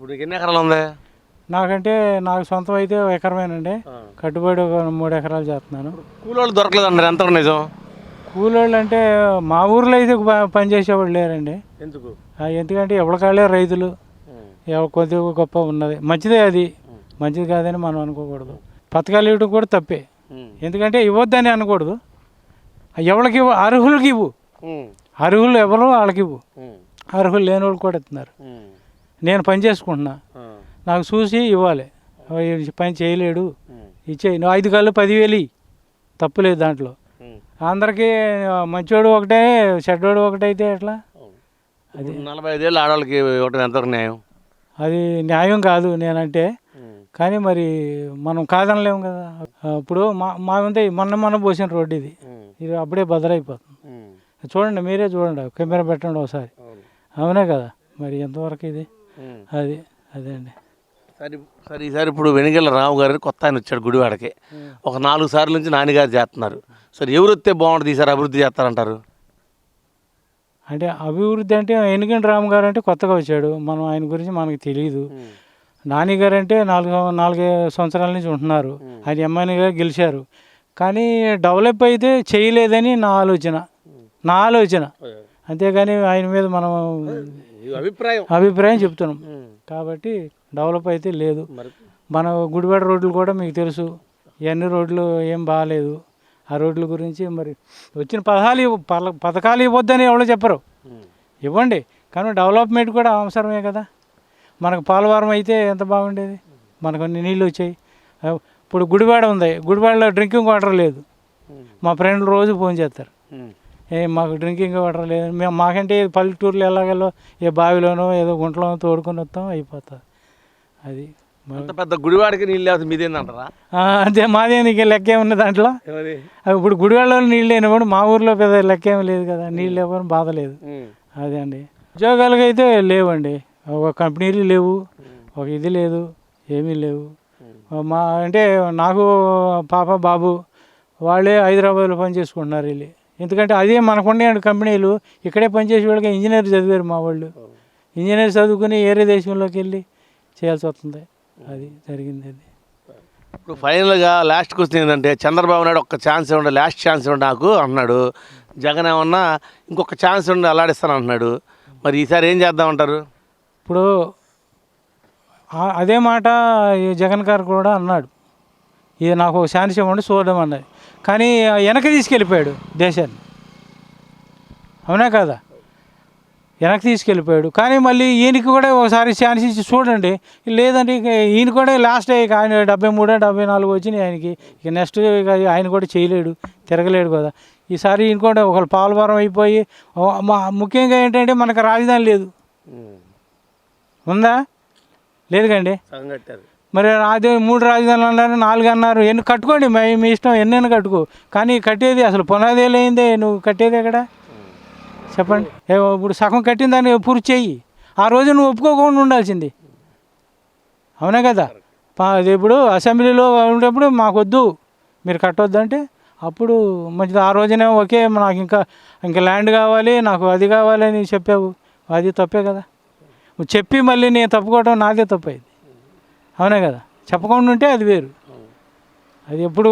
ఇప్పుడు నీకు ఎన్ని ఎకరాలు ఉంది? నాకు సొంతం అయితే ఎకరమేనండి. కట్టుబడి ఒక 3 ఎకరాలు చేస్తున్నాను. కూలోళ్ళు దొరకలేదంటారు, ఎంత నిజం? కూలోళ్ళు అంటే మా ఊర్లో అయితే పని చేసేవాళ్ళు లేరండి. ఎందుకు? ఎందుకంటే ఎవరికాళ్ళే రైతులు, కొద్దిగా గొప్ప ఉన్నది. మంచిదే, అది మంచిది కాదని మనం అనుకోకూడదు. పథకాలు ఇవ్వడం కూడా తప్పే, ఎందుకంటే ఇవ్వద్దని అనకూడదు. ఎవరికి ఇవ్వు, అర్హులకి ఇవ్వు. అర్హులు ఎవరు వాళ్ళకి ఇవ్వు, అర్హులు లేని వాళ్ళు కూడా ఇస్తున్నారు. నేను పని చేసుకుంటున్నా, నాకు చూసి ఇవ్వాలి. పని చేయలేడు, ఇచ్చేయి. నువ్వు 5 కాళ్ళు 10,000 తప్పులేదు దాంట్లో. అందరికీ మంచోడు ఒకటే చెడ్డోడు ఒకటే అయితే ఎట్లా? అది 45 ఏళ్ళు ఆడవాళ్ళకి ఇవ్వడం ఎంతవరకు న్యాయం? అది న్యాయం కాదు నేనంటే, కానీ మరి మనం కాదనలేము కదా. ఇప్పుడు మా ఉంది మొన్న పోసిన రోడ్డు ఇది అప్పుడే బదలైపోతుంది. చూడండి, మీరే చూడండి, కెమెరా పెట్టండి ఒకసారి. అవునే కదా, మరి ఎంతవరకు ఇది? అదే అండి. సరే ఈసారి ఇప్పుడు వెనిగెల రావు గారు కొత్త ఆయన వచ్చాడు గుడివాడకి. ఒక 4 సార్ల నుంచి నాన్నగారు చేస్తున్నారు. సరే ఎవరు వస్తే బాగుంటుంది, ఈసారి అభివృద్ధి చేస్తారంటారు? అంటే అభివృద్ధి అంటే వెనిగెల రాము గారు అంటే కొత్తగా వచ్చాడు, మనం ఆయన గురించి మనకు తెలియదు. నాని గారు అంటే 4 సంవత్సరాల నుంచి ఉంటున్నారు, ఆయన ఎమ్మెల్యేగా గెలిచారు. కానీ డెవలప్ అయితే చేయలేదని నా ఆలోచన అంతేగాని ఆయన మీద మనం అభిప్రాయం చెప్తున్నాం. కాబట్టి డెవలప్ అయితే లేదు. మన గుడివాడ రోడ్లు కూడా మీకు తెలుసు, ఇవన్నీ రోడ్లు ఏం బాగాలేదు. ఆ రోడ్ల గురించి మరి వచ్చిన పథకాలు ఇవ్వద్దని ఎవరో చెప్పరు, ఇవ్వండి. కానీ డెవలప్మెంట్ కూడా అవసరమే కదా. మనకు పోలవరం అయితే ఎంత బాగుండేది, మనకు నీళ్ళు వచ్చాయి. ఇప్పుడు గుడివాడ ఉంది, గుడివాడలో డ్రింకింగ్ వాటర్ లేదు. మా ఫ్రెండ్లు రోజు ఫోన్ చేస్తారు, మాకు డ్రింకింగ్ వాటర్ లేదు. మాకంటే పల్లెటూరులో ఎలాగలో ఏ బావిలోనో ఏదో గుంటలోనో తోడుకొని వస్తాం, అయిపోతుంది. అది పెద్ద గుడివాడికి నీళ్ళు లేదు, మీదేందంటారా? అంతే, మాదే. నీకు లెక్క ఏముంది దాంట్లో? ఇప్పుడు గుడివాడలో నీళ్ళు లేనివాడు మా ఊర్లో పెద్ద లెక్క ఏమి లేదు కదా, నీళ్ళు లేవని బాధ లేదు. అదే అండి. ఉద్యోగాలకు అయితే లేవండి, ఒక కంపెనీలు లేవు, ఒక ఇది లేదు, ఏమీ లేవు. అంటే నాకు పాప బాబు వాళ్ళే హైదరాబాద్లో పని చేసుకుంటున్నారు వెళ్ళి. ఎందుకంటే అదే మనకుండే కంపెనీలు ఇక్కడే పనిచేసే వాళ్ళకి ఇంజనీర్ చదివారు మా వాళ్ళు. ఇంజనీర్ చదువుకుని వేరే దేశంలోకి వెళ్ళి చేయాల్సి వస్తుంది. అది జరిగింది. అది ఇప్పుడు ఫైనల్గా లాస్ట్ క్వశ్చన్ ఏంటంటే, చంద్రబాబు నాయుడు ఒక్క ఛాన్స్ ఇవ్వండి, లాస్ట్ ఛాన్స్ ఇవ్వండి నాకు అన్నాడు. జగన్ ఏమన్నా ఇంకొక ఛాన్స్ ఇవ్వండి అలాడిస్తాను అంటున్నాడు. మరి ఈసారి ఏం చేద్దామంటారు? ఇప్పుడు అదే మాట జగన్ గారు కూడా అన్నాడు, ఇది నాకు ఒక ఛాన్స్ ఇవ్వండి చూడడం అన్నది. కానీ వెనక్కి తీసుకెళ్ళిపోయాడు దేశాన్ని, అవునా కదా? వెనక్కి తీసుకెళ్ళిపోయాడు. కానీ మళ్ళీ ఈయనకి కూడా ఒకసారి ఛాన్స్ ఇచ్చి చూడండి. లేదంటే ఈయన కూడా లాస్ట్ ఆయన 73, 74 వచ్చినాయి ఆయనకి. ఇక నెక్స్ట్ ఆయన కూడా చేయలేడు, తిరగలేడు కదా. ఈసారి ఈయన కూడా ఒకళ్ళు పోలవరం అయిపోయి, ముఖ్యంగా ఏంటంటే మనకు రాజధాని లేదు. ఉందా? లేదు కండి. మరి 3 రాజధానులు అన్నారు, 4 అన్నారు. ఎన్ని కట్టుకోండి, మీ ఇష్టం, ఎన్నైనా కట్టుకో. కానీ కట్టేది అసలు పునాదే లేనిదే నువ్వు కట్టేది ఎక్కడ చెప్పండి? ఇప్పుడు సగం కట్టిన దాన్ని పూర్తి చెయ్యి. ఆ రోజు నువ్వు ఒప్పుకోకుండా ఉండాల్సింది, అవునా కదా? అది ఇప్పుడు అసెంబ్లీలో ఉండేటప్పుడు మాకొద్దు, మీరు కట్టొద్దు అంటే అప్పుడు మంచిది. ఆ రోజునే ఓకే, నాకు ఇంకా ల్యాండ్ కావాలి, నాకు అది కావాలి అని చెప్పావు, అది తప్పే కదా. చెప్పి మళ్ళీ నేను తప్పుకోవడం నాదే తప్పు అయింది, అవునే కదా? చెప్పకుండా ఉంటే అది వేరు. అది ఇప్పుడు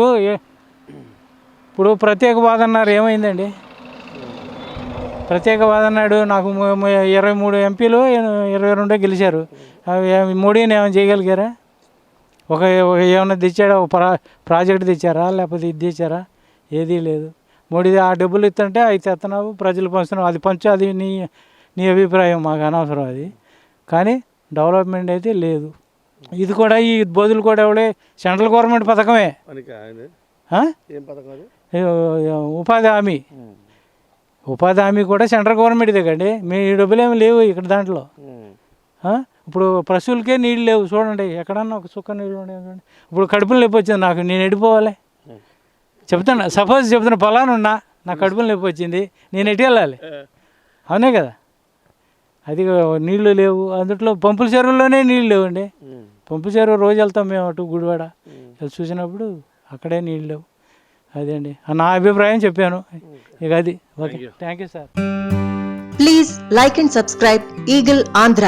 ప్రత్యేకవాద అన్నారు, ఏమైందండి? ప్రత్యేకవాద అన్నాడు. నాకు 23 ఎంపీలు 22 గెలిచారు. మోడీని ఏమైనా చేయగలిగారా? ఏమైనా తెచ్చాడా? ఒక ప్రాజెక్ట్ తెచ్చారా? లేకపోతే ఇది తెచ్చారా? ఏదీ లేదు. మోడీ ఆ డబ్బులు ఇస్తుంటే అవి తెస్తున్నావు, ప్రజలు పంచుతున్నావు, అది పంచు, అది నీ అభిప్రాయం, మాకు అనవసరం అది. కానీ డెవలప్మెంట్ అయితే లేదు. ఇది కూడా ఈ బదులు కూడా ఎవడే సెంట్రల్ గవర్నమెంట్ పథకమే, ఉపాధి హామీ కూడా సెంట్రల్ గవర్నమెంట్దే కండి. మీ డబ్బులు ఏమి లేవు ఇక్కడ దాంట్లో. ఇప్పుడు పశువులకే నీళ్ళు లేవు చూడండి, ఎక్కడన్నా ఒక చుక్క నీళ్ళు ఉండేవి. ఇప్పుడు కడుపులు నొప్పి వచ్చింది నాకు, నేను ఎడిపోవాలి చెప్తాను. సపోజ్ చెప్తున్నా, పొలానున్నా, నాకు కడుపులు నొప్పి వచ్చింది, నేను ఎటు వెళ్ళాలి? అవునే కదా? అది నీళ్లు లేవు. అందుట్లో పంపుల చెరువుల్లోనే నీళ్ళు లేవండి. పంపు చెరువు రోజు వెళ్తాం మేము అటు గుడివాడ చూసినప్పుడు, అక్కడే నీళ్ళు లేవు. అదే అండి నా అభిప్రాయం చెప్పాను. ఇక అది okay. Thank you sir. Please like and subscribe eagle Andhra.